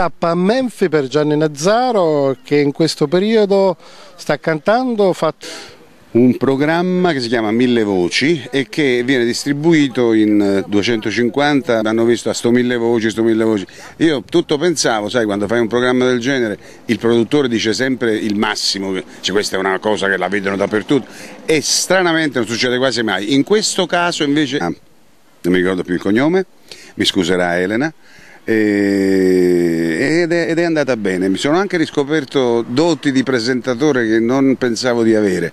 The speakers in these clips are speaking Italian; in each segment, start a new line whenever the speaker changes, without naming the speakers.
tappa a Menfi per Gianni Nazzaro, che in questo periodo sta cantando
un programma che si chiama Mille Voci e che viene distribuito in 250, hanno visto a sto Mille Voci, sto Mille Voci. Io tutto pensavo, sai, quando fai un programma del genere il produttore dice sempre il massimo, cioè questa è una cosa che la vedono dappertutto e stranamente non succede quasi mai. In questo caso invece, non mi ricordo più il cognome, mi scuserà Elena, ed è andata bene. Mi sono anche riscoperto doti di presentatore che non pensavo di avere.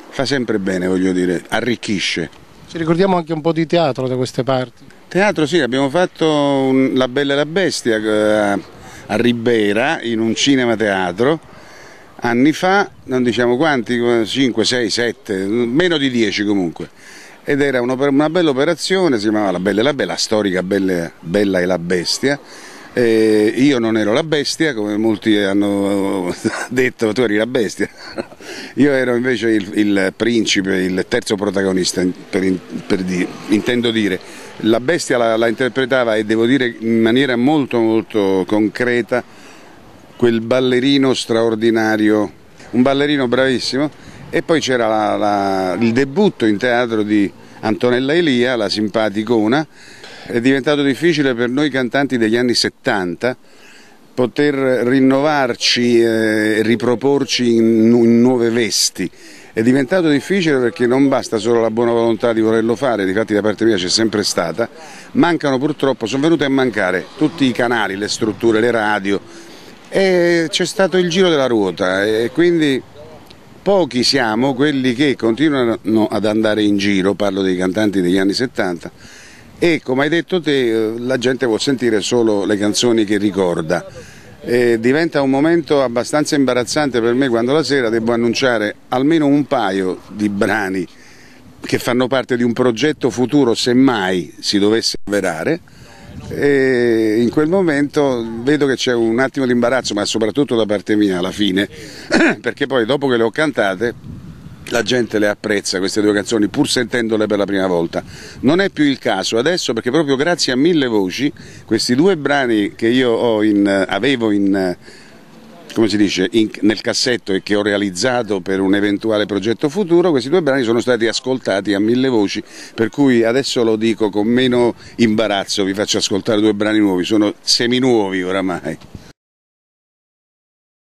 Fa sempre bene, voglio dire, arricchisce.
Ci ricordiamo anche un po' di teatro da queste parti.
Teatro sì, abbiamo fatto La Bella e la Bestia a Ribera in un cinema teatro anni fa, non diciamo quanti, 5, 6, 7, meno di 10 comunque. Ed era una bella operazione, si chiamava La Bella e la Bella, la storica Bella e la Bestia. Io non ero la bestia, come molti hanno detto, tu eri la bestia. Io ero invece il principe, il terzo protagonista, intendo dire. La bestia la interpretava, e devo dire in maniera molto molto concreta, quel ballerino straordinario, un ballerino bravissimo. E poi c'era il debutto in teatro di Antonella Elia, la simpaticona. È diventato difficile per noi cantanti degli anni 70 poter rinnovarci e riproporci in nuove vesti. È diventato difficile perché non basta solo la buona volontà di volerlo fare, difatti da parte mia c'è sempre stata, mancano purtroppo, sono venute a mancare tutti i canali, le strutture, le radio, e c'è stato il giro della ruota e quindi pochi siamo quelli che continuano ad andare in giro, parlo dei cantanti degli anni 70, e come hai detto te la gente vuol sentire solo le canzoni che ricorda. Diventa un momento abbastanza imbarazzante per me quando la sera devo annunciare almeno un paio di brani che fanno parte di un progetto futuro se mai si dovesse avverare, e in quel momento vedo che c'è un attimo di imbarazzo, ma soprattutto da parte mia alla fine, perché poi dopo che le ho cantate la gente le apprezza queste due canzoni pur sentendole per la prima volta. Non è più il caso adesso perché proprio grazie a Mille Voci questi due brani che io avevo come si dice, nel cassetto e che ho realizzato per un eventuale progetto futuro, questi due brani sono stati ascoltati a Mille Voci, per cui adesso lo dico con meno imbarazzo, vi faccio ascoltare due brani nuovi, sono seminuovi oramai.